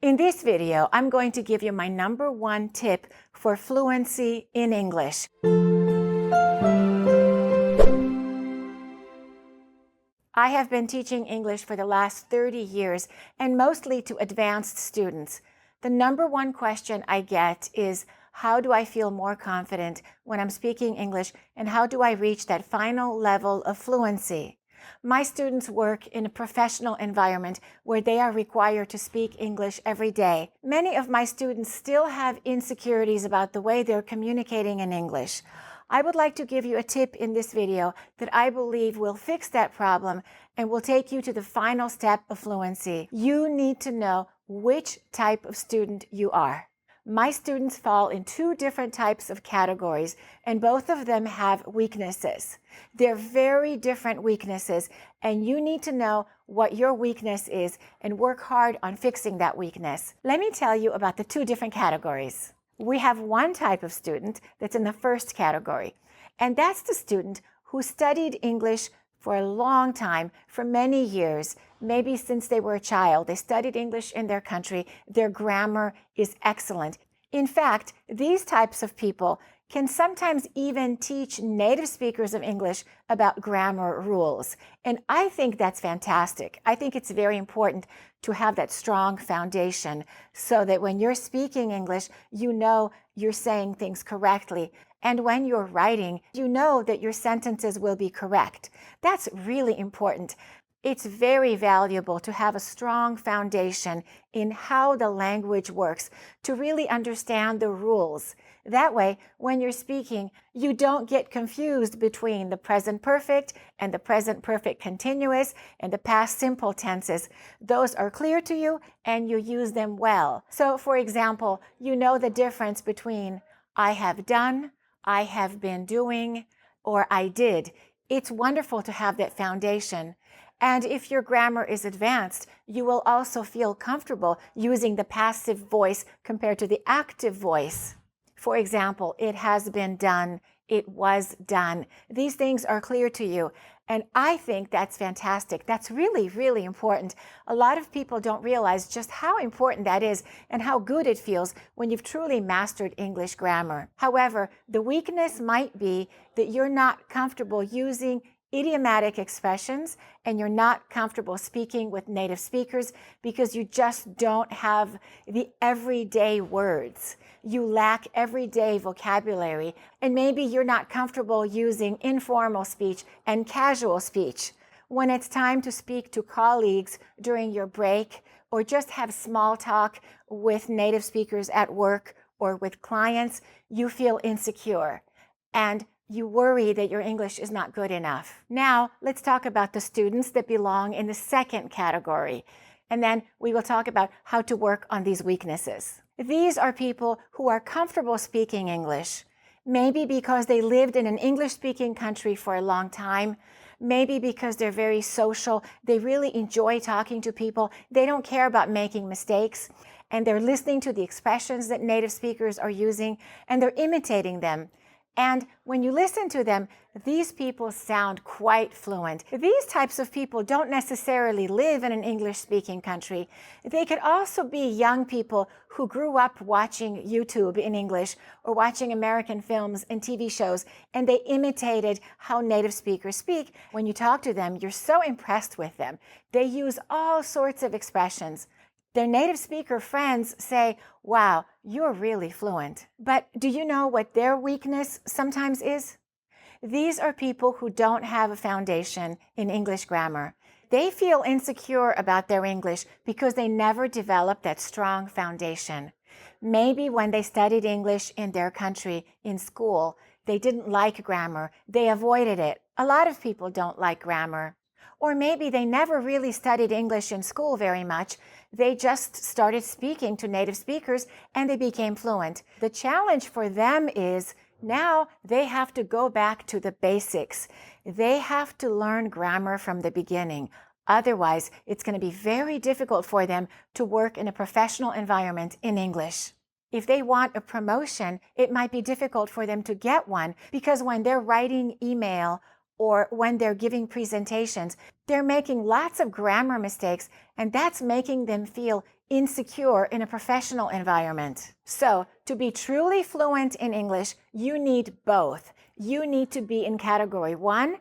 In this video, I'm going to give you my #1 tip for fluency in English. I have been teaching English for the last 30 years and mostly to advanced students. The #1 question I get is, how do I feel more confident when I'm speaking English, and how do I reach that final level of fluency? My students work in a professional environment where they are required to speak English every day. Many of my students still have insecurities about the way they're communicating in English. I would like to give you a tip in this video that I believe will fix that problem and will take you to the final step of fluency. You need to know which type of student you are. My students fall in 2 different types of categories, and both of them have weaknesses. They're very different weaknesses, and you need to know what your weakness is and work hard on fixing that weakness. Let me tell you about the 2 different categories. We have one type of student that's in the first category, and that's the student who studied English for a long time, for many years, maybe since they were a child. They studied English in their country. Their grammar is excellent. In fact, these types of people can sometimes even teach native speakers of English about grammar rules. And I think that's fantastic. I think it's very important to have that strong foundation so that when you're speaking English, you know you're saying things correctly. And when you're writing, you know that your sentences will be correct. That's really important. It's very valuable to have a strong foundation in how the language works, to really understand the rules. That way, when you're speaking, you don't get confused between the present perfect and the present perfect continuous and the past simple tenses. Those are clear to you and you use them well. So, for example, you know the difference between I have done, I have been doing, or I did. It's wonderful to have that foundation. And if your grammar is advanced, you will also feel comfortable using the passive voice compared to the active voice. For example, it has been done, it was done. These things are clear to you. And I think that's fantastic. That's really, really important. A lot of people don't realize just how important that is and how good it feels when you've truly mastered English grammar. However, the weakness might be that you're not comfortable using idiomatic expressions and you're not comfortable speaking with native speakers because you just don't have the everyday words. You lack everyday vocabulary, and maybe you're not comfortable using informal speech and casual speech. When it's time to speak to colleagues during your break or just have small talk with native speakers at work or with clients, you feel insecure and you worry that your English is not good enough. Now, let's talk about the students that belong in the second category, and then we will talk about how to work on these weaknesses. These are people who are comfortable speaking English, maybe because they lived in an English-speaking country for a long time, maybe because they're very social, they really enjoy talking to people, they don't care about making mistakes, and they're listening to the expressions that native speakers are using, and they're imitating them. And when you listen to them, these people sound quite fluent. These types of people don't necessarily live in an English-speaking country. They could also be young people who grew up watching YouTube in English or watching American films and TV shows, and they imitated how native speakers speak. When you talk to them, you're so impressed with them. They use all sorts of expressions. Their native speaker friends say, wow, you're really fluent. But do you know what their weakness sometimes is? These are people who don't have a foundation in English grammar. They feel insecure about their English because they never developed that strong foundation. Maybe when they studied English in their country in school, they didn't like grammar. They avoided it. A lot of people don't like grammar. Or maybe they never really studied English in school very much. They just started speaking to native speakers and they became fluent. The challenge for them is now they have to go back to the basics. They have to learn grammar from the beginning. Otherwise, it's going to be very difficult for them to work in a professional environment in English. If they want a promotion, it might be difficult for them to get one because when they're writing email or when they're giving presentations, they're making lots of grammar mistakes, and that's making them feel insecure in a professional environment. So, to be truly fluent in English, you need both. You need to be in category 1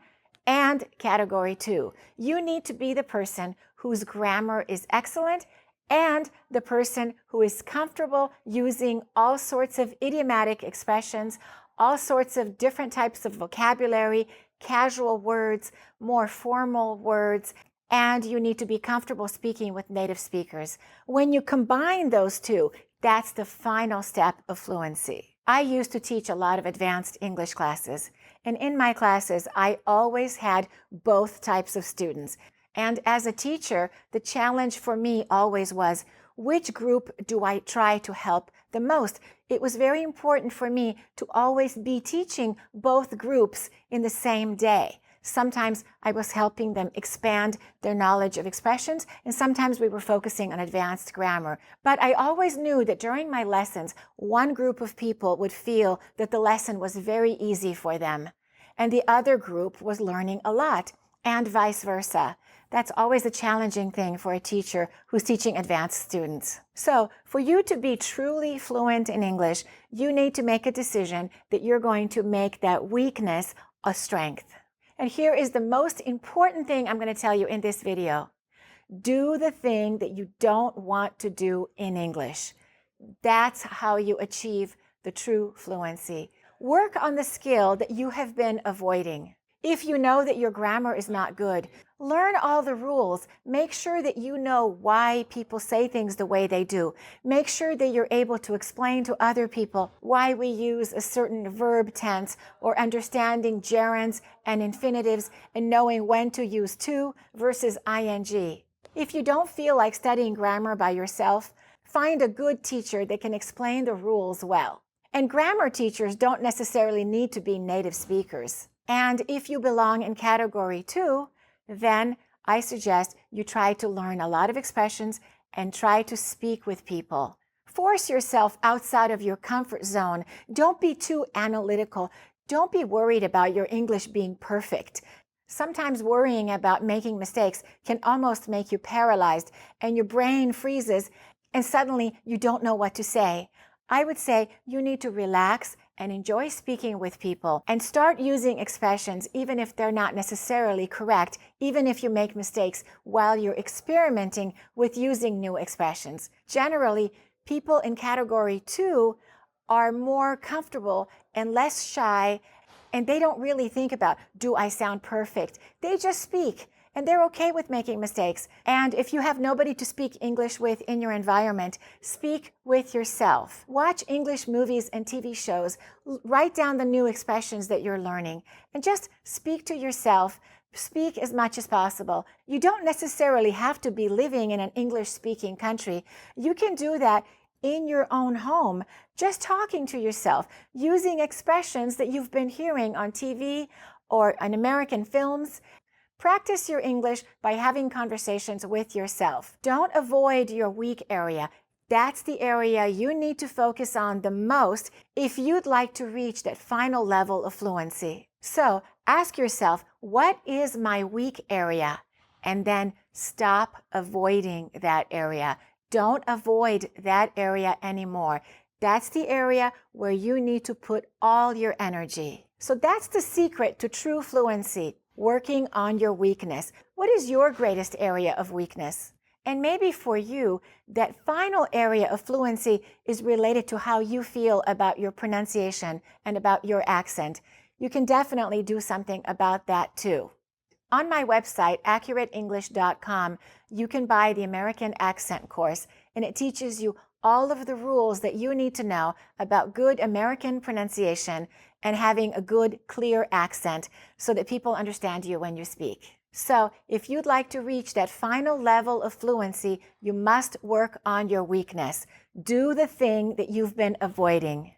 and category 2. You need to be the person whose grammar is excellent and the person who is comfortable using all sorts of idiomatic expressions, all sorts of different types of vocabulary, casual words, more formal words, and you need to be comfortable speaking with native speakers. When you combine those two, that's the final step of fluency. I used to teach a lot of advanced English classes, and in my classes, I always had both types of students. And as a teacher, the challenge for me always was, which group do I try to help the most? It was very important for me to always be teaching both groups in the same day. Sometimes I was helping them expand their knowledge of expressions, and sometimes we were focusing on advanced grammar. But I always knew that during my lessons, one group of people would feel that the lesson was very easy for them, and the other group was learning a lot, and vice versa. That's always a challenging thing for a teacher who's teaching advanced students. So, for you to be truly fluent in English, you need to make a decision that you're going to make that weakness a strength. And here is the most important thing I'm going to tell you in this video. Do the thing that you don't want to do in English. That's how you achieve the true fluency. Work on the skill that you have been avoiding. If you know that your grammar is not good, learn all the rules. Make sure that you know why people say things the way they do. Make sure that you're able to explain to other people why we use a certain verb tense, or understanding gerunds and infinitives and knowing when to use to versus ing. If you don't feel like studying grammar by yourself, find a good teacher that can explain the rules well. And grammar teachers don't necessarily need to be native speakers. And if you belong in category 2, then I suggest you try to learn a lot of expressions and try to speak with people. Force yourself outside of your comfort zone. Don't be too analytical. Don't be worried about your English being perfect. Sometimes worrying about making mistakes can almost make you paralyzed, and your brain freezes, and suddenly you don't know what to say. I would say you need to relax and enjoy speaking with people and start using expressions even if they're not necessarily correct, even if you make mistakes while you're experimenting with using new expressions. Generally, people in category 2 are more comfortable and less shy, and they don't really think about, do I sound perfect? They just speak. And they're okay with making mistakes. And if you have nobody to speak English with in your environment, speak with yourself. Watch English movies and TV shows. Write down the new expressions that you're learning. And just speak to yourself. Speak as much as possible. You don't necessarily have to be living in an English-speaking country. You can do that in your own home, just talking to yourself, using expressions that you've been hearing on TV or in American films. Practice your English by having conversations with yourself. Don't avoid your weak area. That's the area you need to focus on the most if you'd like to reach that final level of fluency. So ask yourself, what is my weak area? And then stop avoiding that area. Don't avoid that area anymore. That's the area where you need to put all your energy. So that's the secret to true fluency. Working on your weakness. What is your greatest area of weakness? And maybe for you, that final area of fluency is related to how you feel about your pronunciation and about your accent. You can definitely do something about that too. On my website, AccurateEnglish.com, you can buy the American Accent course, and it teaches you all of the rules that you need to know about good American pronunciation and having a good, clear accent so that people understand you when you speak. So if you'd like to reach that final level of fluency, you must work on your weakness. Do the thing that you've been avoiding.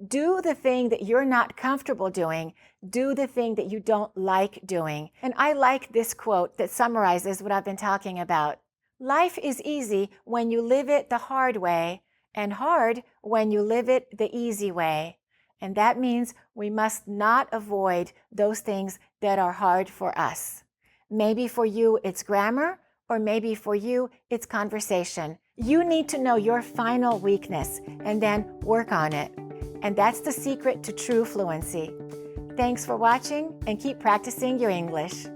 Do the thing that you're not comfortable doing. Do the thing that you don't like doing. And I like this quote that summarizes what I've been talking about. Life is easy when you live it the hard way, and hard when you live it the easy way. And that means we must not avoid those things that are hard for us. Maybe for you it's grammar, or maybe for you it's conversation. You need to know your final weakness and then work on it. And that's the secret to true fluency. Thanks for watching and keep practicing your English.